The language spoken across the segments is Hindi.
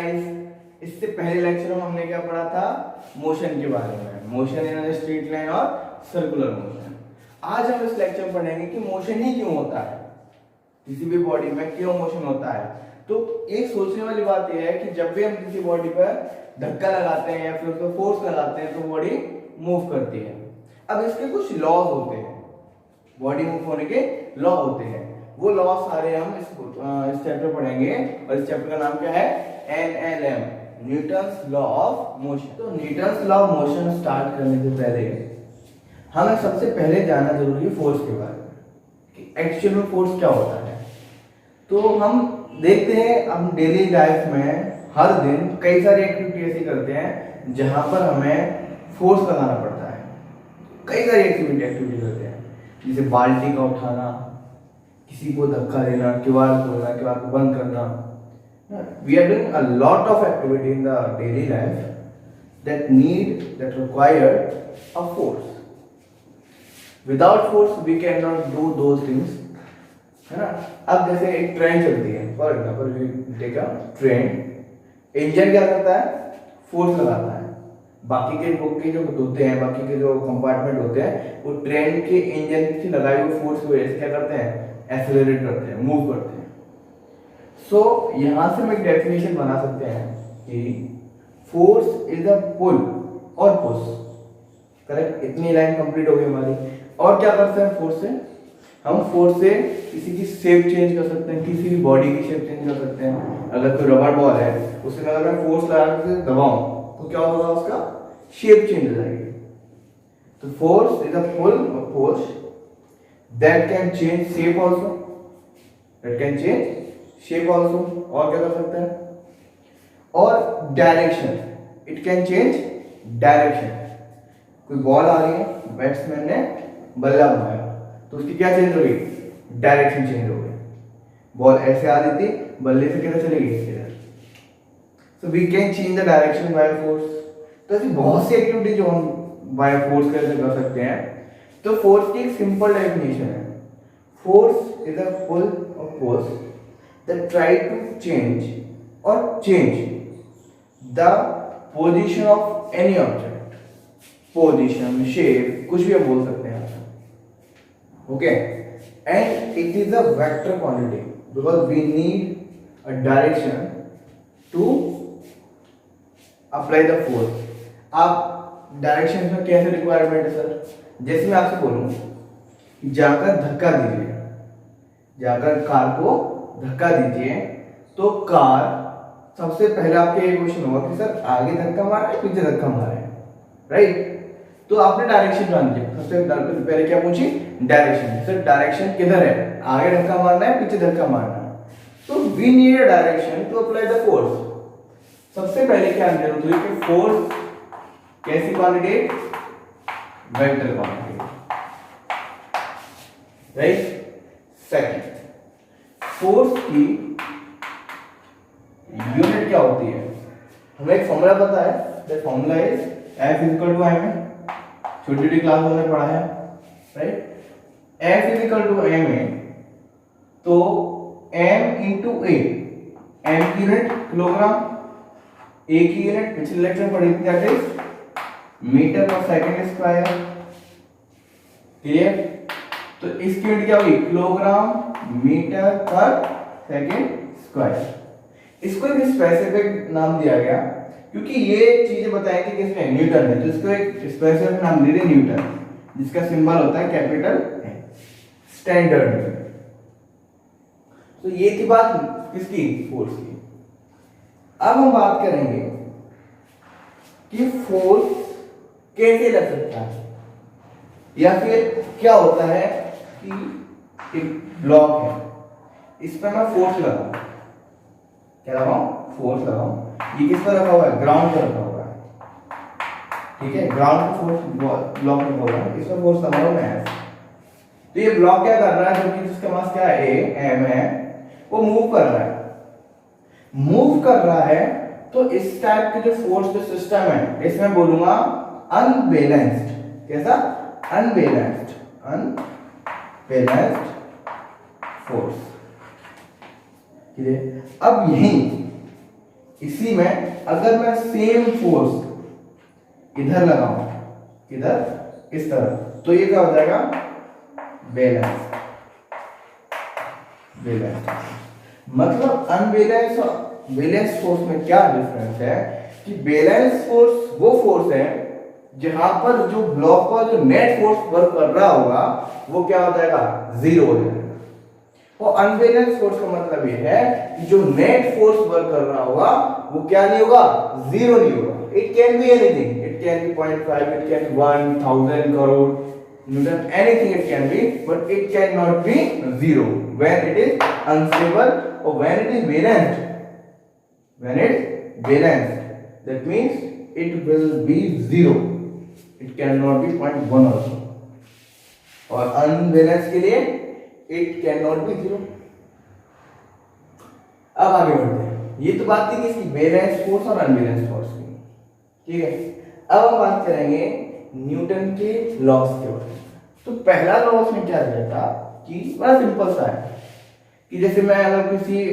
गाइस, इससे पहले लेक्चर में हमने क्या पढ़ा था? मोशन के बारे में, मोशन इन स्ट्रेट लाइन और सर्कुलर मोशन। आज हम इस लेक्चर में पढ़ेंगे कि मोशन ही क्यों होता है, किसी भी बॉडी में क्यों मोशन होता है। तो एक सोचने वाली बात यह है कि जब भी हम किसी बॉडी पर धक्का लगाते हैं या फिर उसको फोर्स लगाते हैं तो बॉडी मूव करती है। अब इसके कुछ लॉज होते हैं, बॉडी मूव होने के लॉ होते हैं। वो लॉ सारे हम इस चैप्टर पढ़ेंगे और इस चैप्टर का नाम क्या है? NLM, Newton's law of motion. तो Newton's law of motion start करने से पहले हमें सबसे पहले जानना जरूरी है फोर्स के बारे में कि एक्चुअल में फोर्स क्या होता है। तो हम देखते हैं हम डेली लाइफ में हर दिन कई सारी एक्टिविटी ऐसी करते हैं जहां पर हमें फोर्स लगाना पड़ता है। कई सारी एक्टिविटी करते हैं, जैसे बाल्टी का उठाना, किसी को धक्का देना, किवाड़ खोलना, किवाड़ को बंद करना। We are doing a lot of activity in the daily life that require a force. Without force we cannot do those things, है ना। अब जैसे एक ट्रेन चलती है, for example we take a train, engine क्या करता है? फोर्स लगाता है। बाकी के जो होते हैं, बाकी के जो कंपार्टमेंट होते हैं, वो ट्रेन के इंजन की लगाई हुई फोर्स की वजह से क्या करते हैं? एक्सेलरेट करते हैं, मूव करते हैं। सो यहां से हम एक डेफिनेशन बना सकते हैं कि फोर्स इज अ पुल और पुश। करेक्ट, इतनी लाइन कंप्लीट हो गई हमारी। और क्या करते हैं फोर्स से? हम फोर्स से किसी की शेप चेंज कर सकते हैं, किसी भी बॉडी की शेप चेंज कर सकते हैं। अगर कोई रबड़ बॉल है, उसमें अगर मैं फोर्स लगा के दबाऊं तो क्या होगा? उसका शेप चेंज हो जाएगी। तो फोर्स इज अ पुल और push that can change shape also, और क्या कर सकते हैं? और direction, it can change direction. कोई बॉल आ रही है, बैट्समैन ने बल्ला मारा तो उसकी क्या चेंज हो गई? डायरेक्शन चेंज हो गई। बॉल ऐसे आ रही थी, बल्ले से किधर चली गई? इधर। So we can change the direction by force. तो ऐसी बहुत सी एक्टिविटी जो हम बाय फोर्स कैसे कर सकते हैं। तो फोर्स की एक सिंपल डेफिनेशन है, फोर्स इज अ पुल और force that try to change the position of any object, position, shape, कुछ भी आप बोल सकते हैं। Okay, and it is a vector quantity because we need a direction to apply the force. आप डायरेक्शन में कैसे रिक्वायरमेंट है सर? जैसे मैं आपसे बोलूं जाकर धक्का दीजिए, जाकर कार को धक्का दीजिए, तो कार सबसे पहले आपके ये क्वेश्चन होगा कि सर आगे धक्का मारा है, पीछे धक्का मारा है, राइट। तो आपने डायरेक्शन जान लिया, सबसे पहले क्या पूछी? डायरेक्शन। सर डायरेक्शन किधर है? आगे धक्का मारना है, पीछे धक्का मारना है। तो we need a direction to apply the force. सबसे पहले क्या जरूरत हुई कि फोर्स कैसी quantity? Vector quantity, right. Second, force की यूनिट क्या होती है? हमें एक फॉर्मूला पता है, that formula is F equal to m। छोटी क्लास में पढ़ा है, right. F equal to m है तो m इंटू a, m की यूनिट किलोग्राम, a की यूनिट पिछले लेक्चर में पढ़ी थी, दैट इज मीटर पर सेकंड स्क्वायर। क्लियर? तो इसकी यूनिट क्या हुई? किलोग्राम मीटर पर सेकंड स्क्वायर। इसको एक स्पेसिफिक नाम दिया गया क्योंकि ये चीजें बताई थी किसने? न्यूटन ने। तो इसको एक स्पेसिफिक नाम दे दिया न्यूटन, जिसका सिंबल होता है कैपिटल स्टैंडर्ड। तो ये थी बात किसकी? फोर्स की। अब हम बात करेंगे कि फोर्स कैसे लग सकता है, या फिर क्या होता है कि एक ब्लॉक है, इस पर मैं फोर्स लगाऊं, क्या लगाऊं? फोर्स लगाऊं। ये किस पर रखा हुआ है? ग्राउंड पर रखा हुआ है, ठीक है। ग्राउंड पर फोर्स ब्लॉक में बोल रहा हूं, इस पर फोर्स लगा रहा हूं मैं। तो ये ब्लॉक क्या कर रहा है? जो कि जिसका मास क्या है? m है, वो मूव कर रहा है। तो इस टाइप के जो फोर्स जो सिस्टम है, इसमें बोलूंगा अनबैलेंस्ड। कैसा? Unbalanced force. अब यही इसी में अगर मैं सेम फोर्स इधर लगाऊं, इधर इस तरह, तो ये क्या हो जाएगा, बैलेंस। बैलेंस मतलब अनबैलेंस और बैलेंस फोर्स में क्या डिफरेंस है कि बैलेंस फोर्स वो फोर्स है जहां पर जो ब्लॉक पर जो नेट फोर्स वर्क कर रहा होगा वो क्या हो जाएगा, जीरो हो जाएगा। और अनबैलेंस फोर्स का मतलब ये है कि जो नेट फोर्स वर्क कर रहा होगा वो क्या नहीं होगा, जीरो नहीं होगा। It can be anything, it can be 0.5, it can be 1000 crore Newton, anything it can be, but it cannot be zero when it is unstable or when it is balanced. When it's balanced, that means it will be zero. It cannot be 0.1 also. और unbalanced के लिए it cannot be zero. अब आगे बढ़ते हैं। ये तो बात थी कि इसकी बैलेंस फोर्स और अनबैलेंस फोर्स की, ठीक है। अब हम बात करेंगे न्यूटन के लॉस के बारे में। तो पहला लॉ उसने क्या दिया था कि बड़ा सिंपल सा है कि जैसे मैं अगर किसी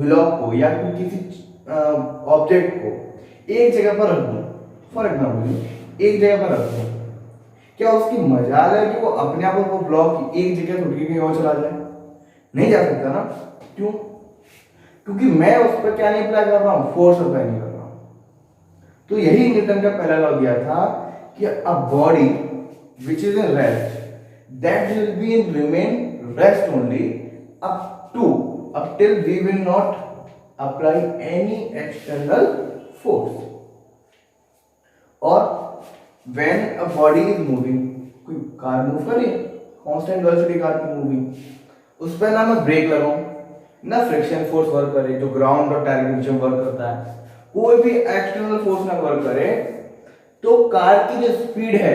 ब्लॉक को या किसी ऑब्जेक्ट को एक जगह पर रख दूं, फॉर एग्जाम्पल एक जगह पर रख दूं, क्या उसकी मजाल है कि वो अपने आप वो ब्लॉक एक जगह से उठ के कहीं और चला जाए? नहीं जा सकता ना। क्यों? क्योंकि मैं उस पर क्या नहीं अप्लाई कर रहा हूं, फोर्स अप्लाई नहीं कर रहा हूं। तो यही न्यूटन का पहला लॉ दिया था कि a body which is in rest that will be in remain rest only up till we will not apply any external force. और when a body is moving, कोई कार मूव कर रही है, कांस्टेंट वेलोसिटी कार की मूविंग, उस पर ना मैं ब्रेक लगाऊं ना फ्रिक्शन फोर्स वर्क करे जो ग्राउंड और टायर के बीच में वर्क करता है, कोई भी एक्सटर्नल फोर्स ना वर्क करे, तो कार की जो स्पीड है,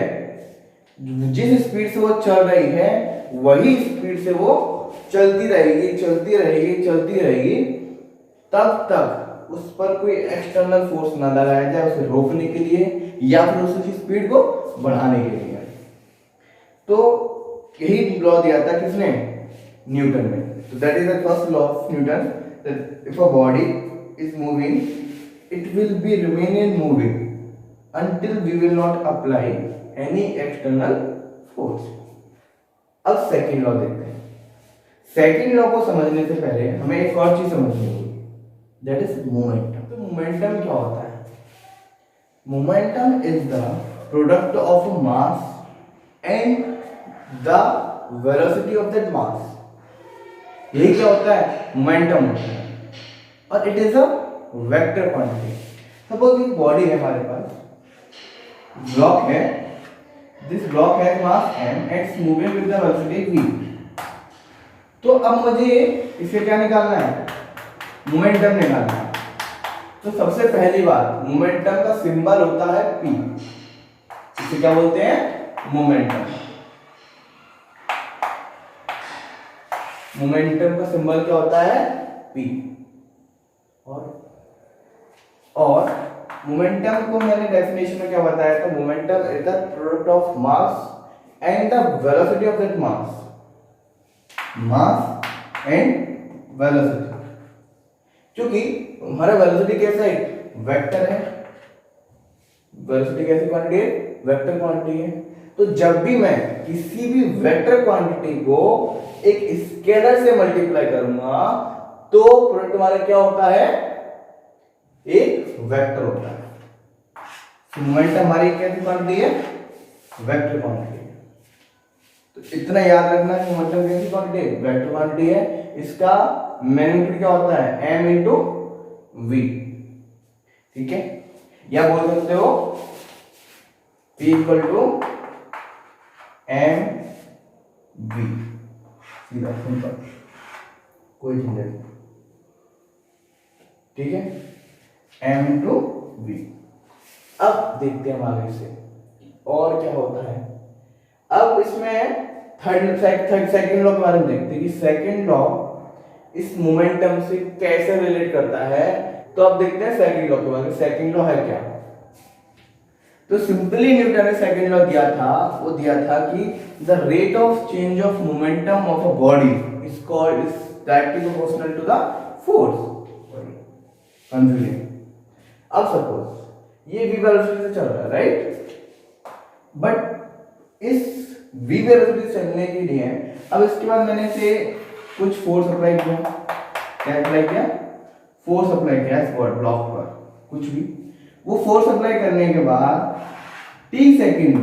जिस स्पीड से वो चल रही है वही स्पीड से वो चलती रहेगी चलती रहेगी चलती रहेगी, तब तक उस पर कोई एक्सटर्नल फोर्स ना लगाया जाए उसे रोकने के लिए या फिर उसकी स्पीड को बढ़ाने के लिए। तो यही लॉ दिया था किसने, न्यूटन ने। तो that is the first law of Newton, that if a body is moving it will be remain moving until we will not apply any external force. अब सेकंड लॉ देखते हैं। सेकंड लॉ को समझने से पहले हमें एक और चीज समझनी होगी, दैट इज मोमेंटम। तो मोमेंटम क्या होता है? Momentum is the product of a mass and the velocity of that mass. यही क्या होता है? मोमेंटम होता है, और it is a vector quantity. Suppose एक बॉडी है हमारे पास, ब्लॉक है, this block has mass m, it's moving with the velocity v। तो अब मुझे इसे क्या निकालना है? मोमेंटम निकालना है। तो सबसे पहली बात, मोमेंटम का सिंबल होता है p, इसे क्या बोलते हैं? मोमेंटम। मोमेंटम का सिंबल क्या होता है? p। और मोमेंटम को मैंने डेफिनेशन में क्या बताया था? Momentum is the product of mass and the velocity of that mass. Mass and velocity, क्योंकि हमारा वेलोसिटी कैसा है? वेक्टर है। वेलोसिटी कैसी क्वांटिटी है? वेक्टर क्वांटिटी है। तो जब भी मैं किसी भी वेक्टर क्वांटिटी को एक स्केलर से मल्टीप्लाई करूंगा तो प्रोडक्ट हमारा क्या होता है? एक वेक्टर होता है। मोमेंटम हमारी कैसी क्वांटिटी है? वेक्टर क्वांटिटी है। तो इतना याद रखना कि मोमेंटम कैसी क्वांटिटी है? वेक्टर क्वांटिटी है। इसका मैग्नीट्यूड क्या होता है? m इंटू v, ठीक है। या बोल सकते हो p equal to m v, सीधा सिंपल, कोई झंझट नहीं, ठीक है। m into v. अब देखते हैं हम आगे से और क्या होता है। अब इसमें सेकंड लॉ के बारे में देखते हैं कि सेकंड लॉ इस मोमेंटम से कैसे रिलेट करता है। तो अब देखते हैं सेकंड लॉ के बारे में। सेकंड लॉ है क्या? तो सिंपली न्यूटन ने सेकंड लॉ दिया था, वो दिया था कि the rate of change of momentum of a body is called is directly proportional to the force. Confusing, अब सपोज ये v वेलोसिटी से चल रहा है, राइट, बट इस v वेलोसिटी से चलने के लिए अब इसके बाद मैंने इसे कुछ फोर्स अप्लाई किया, क्या अप्लाई किया, फोर्स अप्लाई किया इस ब्लॉक पर, कुछ भी, वो फोर्स अप्लाई करने के बाद t सेकंड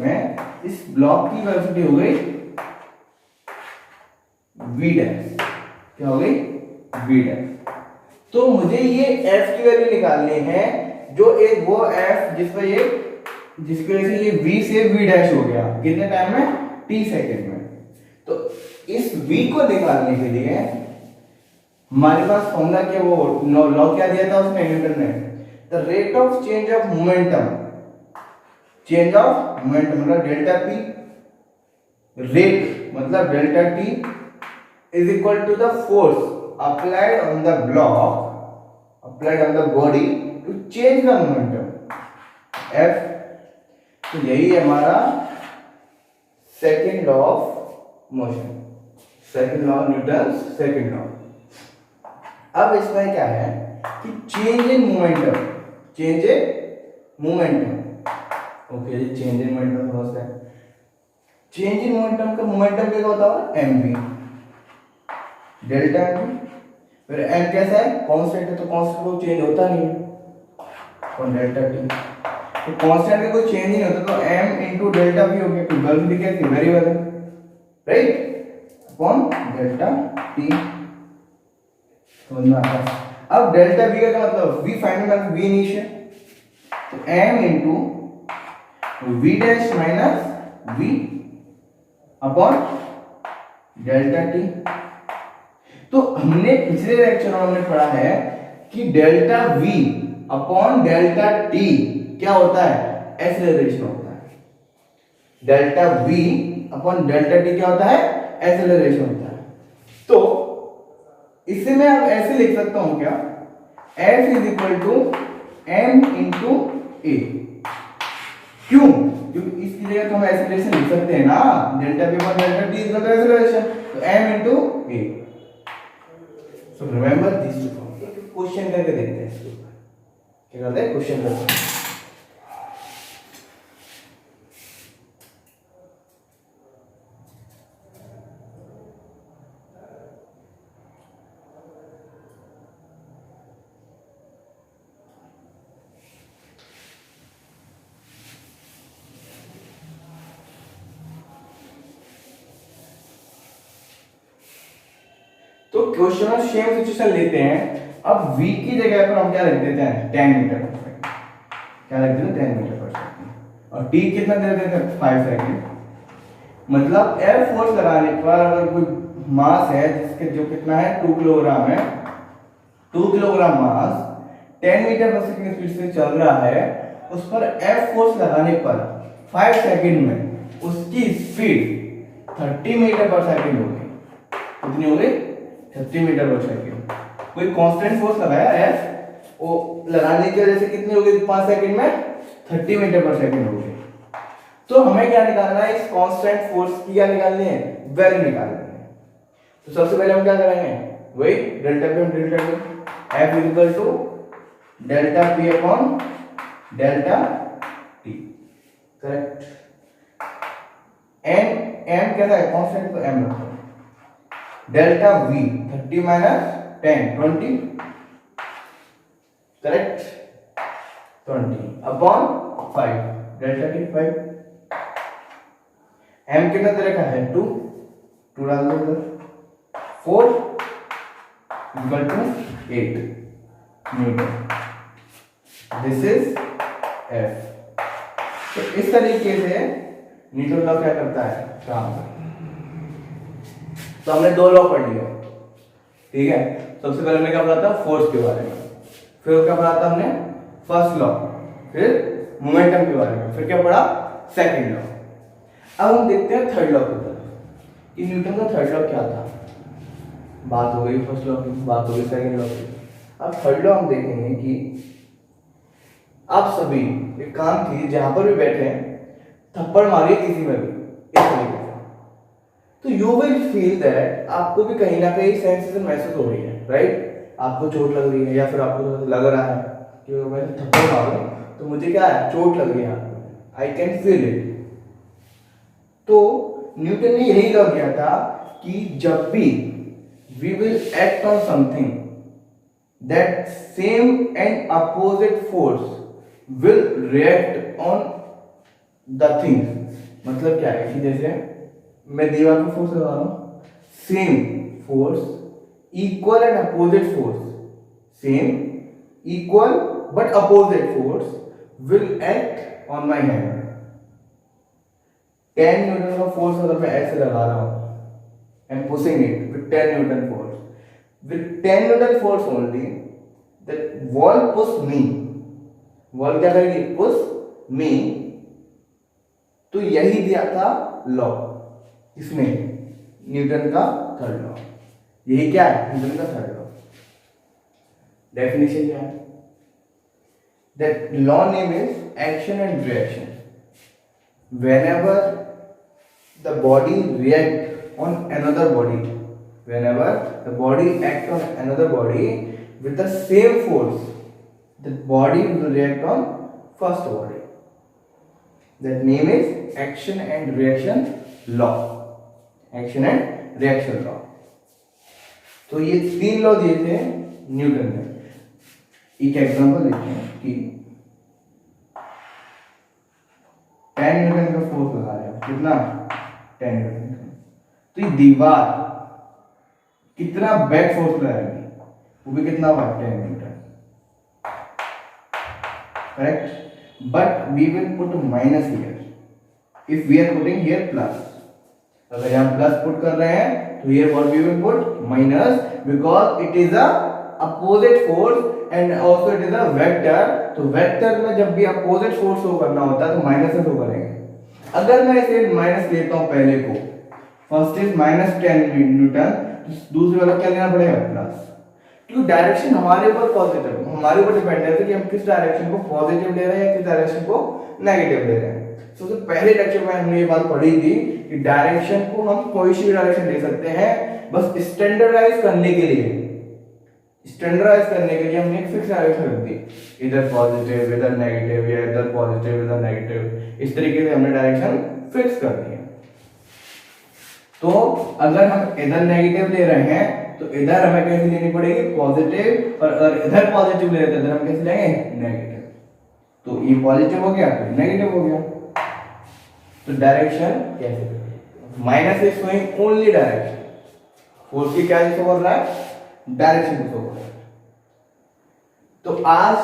में इस ब्लॉक की वेलोसिटी हो गई v डैश, क्या हो गई, v डैश। तो मुझे ये f की वैल्यू निकालनी है, जो एक वो f जिसकी वजह से ये v से v डैश हो गया, कितने टाइम में, t सेकंड में। तो इस v को निकालने के लिए हमारे पास फॉर्मूला क्या, वो लॉ क्या दिया था उसने, न्यूटन ने, the rate of change of momentum, मतलब डेल्टा p, रेट मतलब delta t is equal to the force applied on the body to change the momentum f। तो यही है हमारा second law of motion, second law, Newton second law. अब इसमें क्या है कि चेंज इन मोमेंटम, ओके जी, चेंज इन मोमेंटम समझते हैं। चेंज इन मोमेंटम का मोमेंटम क्या होता है, mv, डेल्टा mv। फिर m कैसा है, कांस्टेंट है, तो कांस्टेंट को चेंज होता नहीं है, और डेल्टा t, तो कांस्टेंट का कोई चेंज नहीं होता, तो m इनटू डेल्टा v हो गया, तो वेलोसिटी क्या थी, वेरिएबल है, राइट, अपॉन डेल्टा t, समझ में आता है। अब डेल्टा v का क्या मतलब, v फाइनल मतलब v इनिशियल, तो m into v dash minus v upon delta t। तो हमने पिछले लेक्चर में हमने पढ़ा है कि delta v upon delta t क्या होता है, एक्सेलरेशन होता है। Delta v upon delta t क्या होता है, एक्सेलरेशन होता है। तो इसे मैं अब ऐसे लिख सकता हूं क्या, f is equal to m into a. क्यों, क्योंकि इसकी जगह तो हम एक्सेलरेशन लिख सकते हैं ना, delta v upon delta t is equal to acceleration, तो m into a. So remember this two form. Question करके देखते हैं इसके ऊपर, क्या करते हैं, क्वेश्चन करते हैं। तो क्वेश्चन में सेम सिचुएशन लेते हैं। अब v की जगह पर हम क्या लिख देते हैं, 10 मीटर पर सेकंड, क्या लिख देते हैं, 10 मीटर पर सेकंड, और t कितना दे देते हैं, 5 सेकंड। मतलब F फोर्स लगाने पर अगर कोई मास है जिसके जो कितना है 2 किलोग्राम है, 2 किलोग्राम मास 10 मीटर पर सेकंड स्पीड से चल रहा है, उस पर F फोर्स लगाने पर 5 सेकंड में उसकी स्पीड 30 मीटर पर सेकंड होगी। कितनी होगी, 30 मीटर पर सेकंड। कोई कांस्टेंट फोर्स लगाया F, वो लगाने की वजह से कितनी होगी, 5 सेकंड में 30 मीटर पर सेकंड होगी। तो हमें क्या निकालना है, इस कांस्टेंट फोर्स की क्या निकालनी है, वैल्यू निकालनी है। तो सबसे पहले हम क्या करेंगे, वही delta p delta t, F is equal to delta p upon delta t, correct. m कैसा है, कांस्टेंट, तो m रखो। Delta v 30 minus 10 20, correct, 20 upon 5 delta t 5। m कितना दे रखा है, 2 डाल दो इधर, 4 equal to 8 metre. This is f। तो इस तरीके से न्यूटन लॉ क्या करता है, काम करता है। तो हमने 2 लॉ पढ़ लिया, ठीक है। सबसे पहले हमने क्या पढ़ा था, फोर्स के बारे में, फिर क्या पढ़ा था हमने, फर्स्ट लॉ, फिर मोमेंटम के बारे में, फिर क्या पढ़ा, सेकंड लॉ। अब हम देखते हैं थर्ड लॉ की तरफ कि न्यूटन का थर्ड लॉ क्या था। बात हो गई फर्स्ट लॉ की, बात हो गई सेकंड लॉ की। अब थर्ड लॉ हम देखेंगे कि आप सभी एक काम कीजिए, जहां पर भी बैठे हैं थप्पड़ मारिए किसी में भी, इस तरीके से, तो यू विल फील दैट आपको भी कहीं ना कहीं सेंसेशन महसूस हो रही है, राइट। आपको चोट लग रही है या फिर आपको लग रहा है कि मैं थप्पड़ मारूं तो मुझे क्या है, चोट लग रही है हाथ में, आई कैन फील इट। तो न्यूटन ने यही लॉ किया था कि जब भी we will act on something that same and opposite force will react on the thing. मतलब क्या है कि जैसे मैं दीवार पर फोर्स लगा रहा हूं, same force equal and opposite force, same equal but opposite force will act on my hand. 10 Newton का फोर्स अगर मैं ऐसे लगा रहा हूं and pushing it with 10 Newton force, with 10 Newton force only, the wall push me, wall क्या करेगी, push me। तो यही दिया था लॉ इसमें, न्यूटन का थर्ड लॉ। यही क्या है, न्यूटन का थर्ड लॉ। डेफिनेशन क्या है, that law name is action and reaction। whenever the body react on another body, whenever the body acts on another body with the same force, the body will react on first body। That name is action and reaction law, action and reaction law। तो ये 3 लॉ दिए थे न्यूटन ने। एक एग्जांपल देखते हैं कि 10 न्यूटन का फोर्स लगा रहे हैं, कितना, 10 न्यूटन। तो ये दीवार कितना बैक फोर्स लगाएगी, वो भी कितना हुआ, 10 Newton, correct. But we will put minus here if we are putting here plus. अगर यहाँ प्लस पुट कर रहे हैं तो here what we will put minus, because it is a opposite force and also it is a vector. तो वेक्टर में जब भी अपोजिट फोर्स शो करना होता है तो माइनस से शो करेंगे। अगर मैं इसे माइनस लेता हूं, पहले को फर्स्ट इज -10 न्यूटन, दूसरे वाला क्या लेना पड़ेगा, प्लस। क्योंकि डायरेक्शन हमारे ऊपर पॉजिटिव, हमारे ऊपर डिपेंड है कि हम किस डायरेक्शन को पॉजिटिव ले रहे हैं या किस डायरेक्शन को नेगेटिव ले रहे हैं। सबसे पहले लेक्चर में हमने ये बात पढ़ी थी कि डायरेक्शन को हम कोई सी डायरेक्शन ले सकते हैं, बस स्टैंडर्डाइज करने के लिए, स्टैंडर्डाइज करने के लिए हमने एक फिक्स डायरेक्शन रख दी, इधर पॉजिटिव इधर नेगेटिव या इधर पॉजिटिव इधर नेगेटिव, इस तरीके से हमने डायरेक्शन फिक्स कर दी है। तो अगर हम इधर नेगेटिव ले रहे हैं तो इधर हमें कैसे लेनी पड़ेगी, पॉजिटिव, और अगर इधर पॉजिटिव ले रहे हैं तो इधर हम कैसे लेंगे, नेगेटिव। तो ये पॉजिटिव हो गया तो नेगेटिव हो गया। तो डायरेक्शन कैसे, minus is showing only direction, force की क्या शो कर रहा है, डायरेक्शन को शो कर रहा है। तो आज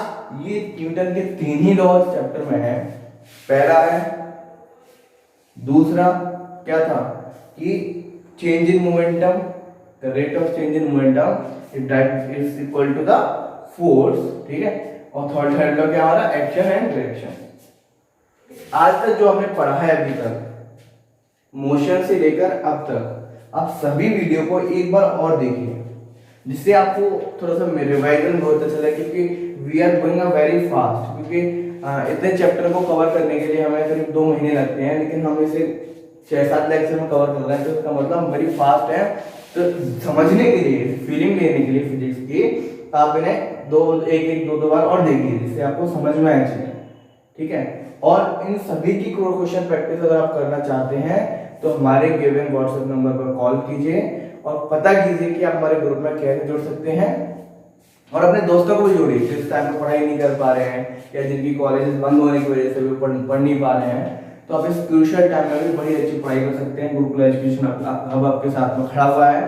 ये न्यूटन के 3 ही लॉ चैप्टर में है। पहला है, दूसरा क्या था कि change in momentum, the rate of change in momentum that is equal to the force, ठीक है। और थर्ड लॉ क्या हमारा, एक्शन एंड रिएक्शन। आज तक जो हमने पढ़ा है अभी तक, मोशन से लेकर अब तक, आप सभी वीडियो को एक बार और देखिए, जिससे आपको थोड़ा सा रिवाइजल बहुत अच्छा लगे, क्योंकि we are going a very fast. क्योंकि इतने चैप्टर को कवर करने के लिए हमें करीब 2 महीने लगते हैं, लेकिन हम इसे 6-7 लेक्चर में कवर कर रहे हैं, तो इसका मतलब वेरी फास्ट है। तो समझने के लिए, फीलिंग लेने के लिए फिजिक्स की, आप इन्हें एक दो बार और देखिए, जिससे आपको समझ में आना चाहिए, ठीक है। और इन सभी की क्वेश्चन प्रैक्टिस अगर आप करना चाहते हैं तो हमारे गिवन व्हाट्सएप नंबर पर कॉल कीजिए और पता कीजिए कि आप हमारे ग्रुप में कैसे जुड़ सकते हैं, और अपने दोस्तों को भी जोड़िए जो इस टाइम में पढ़ाई नहीं कर पा रहे हैं या जिनकी कॉलेजेस बंद होने की वजह से भी पढ़ नहीं पा रहे हैं। तो आप इस क्रूशियल टाइम में भी बड़ी अच्छी पढ़ाई कर सकते हैं। गुरुकुल एजुकेशन हब आपके साथ में खड़ा हुआ है।